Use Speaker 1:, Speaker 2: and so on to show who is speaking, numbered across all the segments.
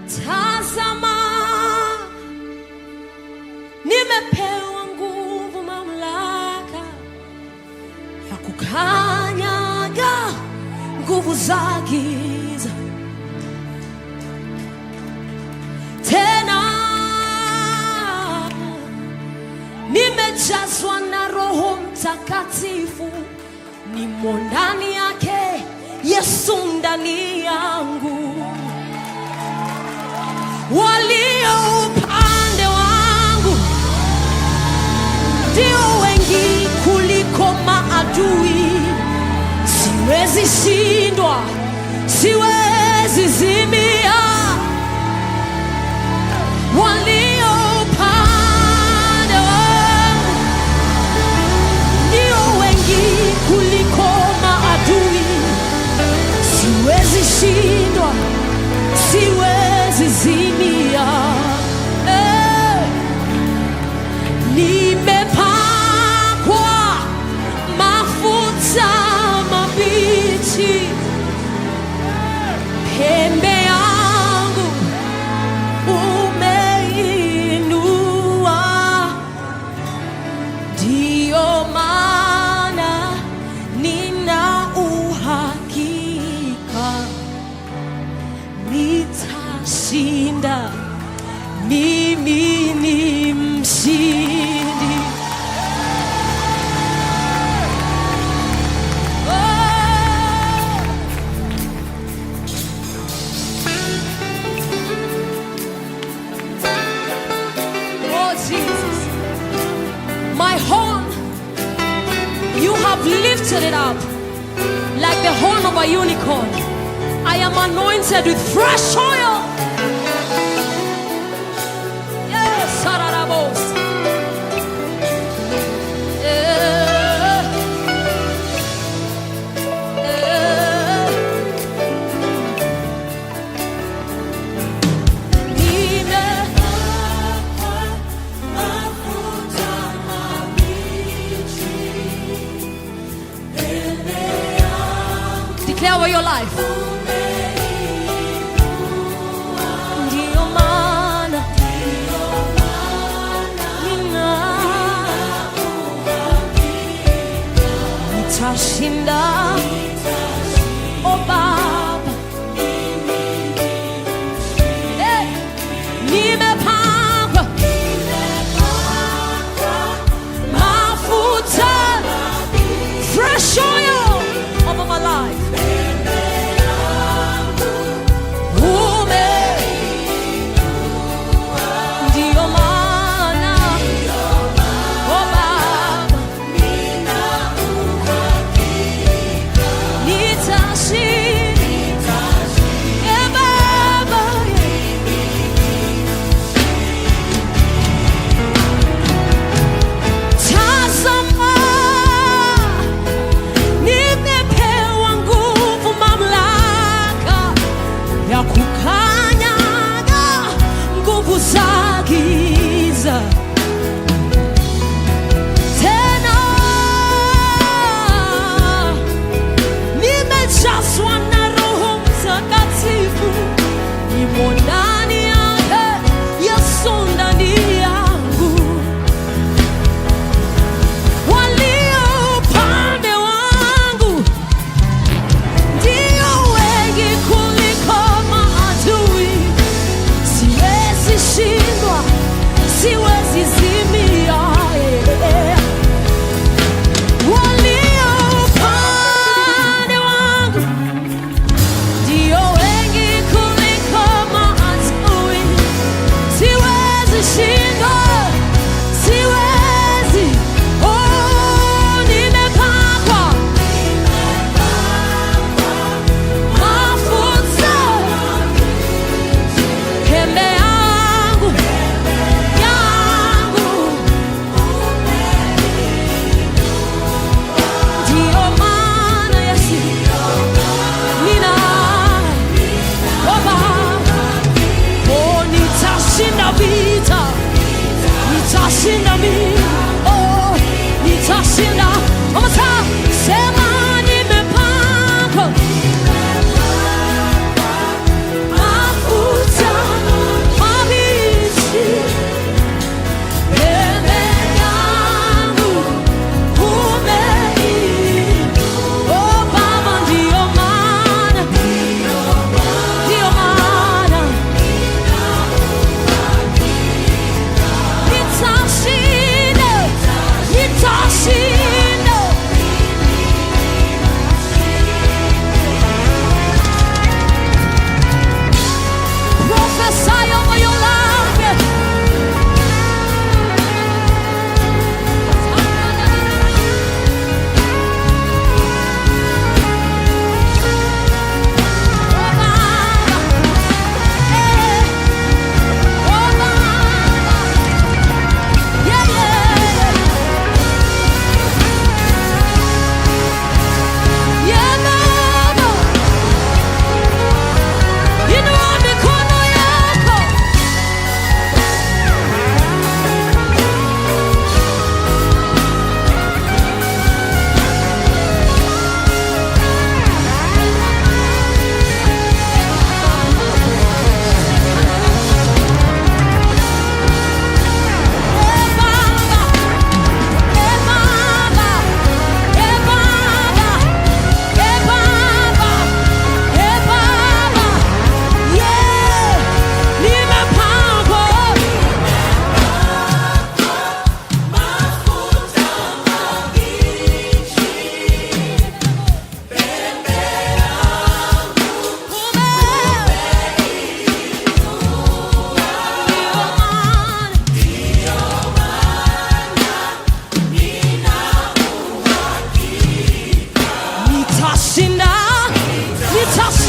Speaker 1: Tazama, nimepewa nguvu, mamlaka ya kukanyaga nguvu za giza. Tena nimejazwa na Roho Mtakatifu, nimo ndani yake, Yesu ndani yangu. Walio upande wangu ndio wengi kuliko maadui. Siwezi shindwa, siwezi zimia. Walio upande wangu ndio wengi kuliko maadui. Siwezi shindwa, siwezi zimia. Nimepakwa mafuta mabichi, pembe yangu umeinua. Ndio maana nina uhakika nitashinda, mimi ni mshindi. Oh Jesus, my horn, you have lifted it up like the horn of a unicorn. I am anointed with fresh oil. Yes, Sararabos. Declare over your life. Ndio maana nitashinda. Oh Baba, nimepakwa mafuta, fresh oil over my life.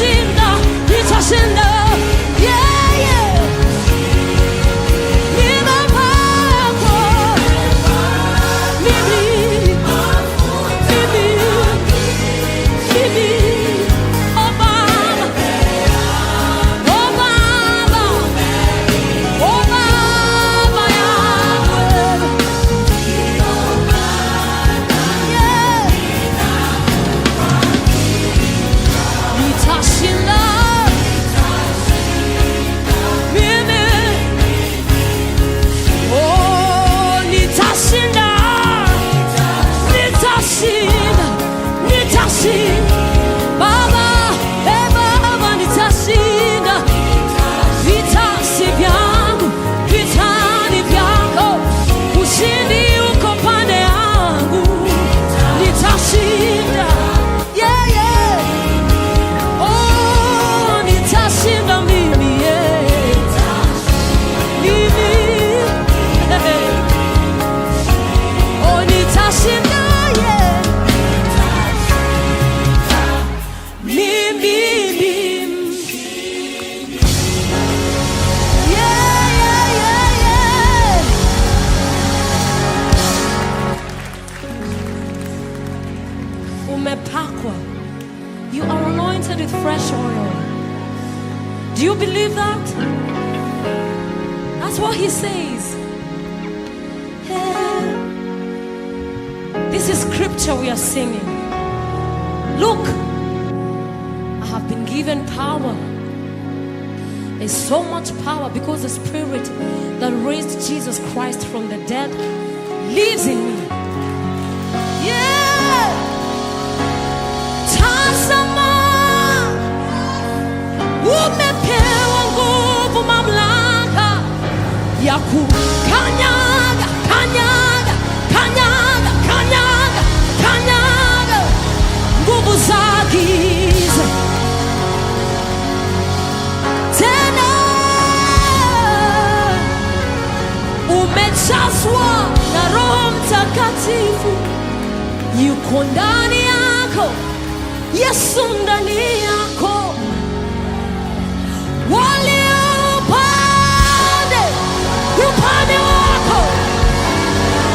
Speaker 1: nitashinda, nitashinda. Yeah, yeah. Nimepakwa mimi, oh Baba, oh Baba, oh Baba yangu, yeah. Nitashinda mimi, oh nitashinda, nitashinda, nitashinda. Baba, Baba nitashinda. Vita si vyangu, vita ni vyako. Ushindi uko pande yangu. Nitashinda. Yeah, yeah. Oh, nitashinda mimi, yeah. Mimi. Hey. Oh, nitashinda, yeah. Mimi. Yeah, yeah, yeah, yeah. Umepakwa. You are anointed with fresh oil. Do you believe that? That's what he says. Yeah. This is scripture we are singing. Look, I have been given power. There's so much power because the Spirit that raised Jesus Christ from the dead lives in me. Yeah. Tazama, umepewa nguvu, mamlaka ya kukanyaga, kanyaga, kanyaga, kanyaga, kanyaga nguvu za giza. Tena umejazwa na Roho Mtakatifu, yuko ndani yako, Yesu ndani yako. Walio upande wako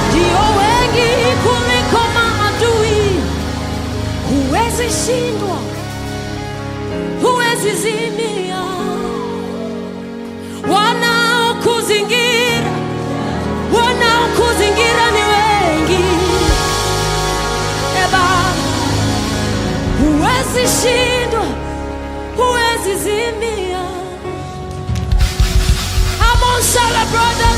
Speaker 1: ndio wengi kuliko maadui. Huwezi shindwa, huwezi zimia. Wanaokuzingira ni wengi. Eba, huwezi shindwa, huwezi zimia. I'm on celebrate.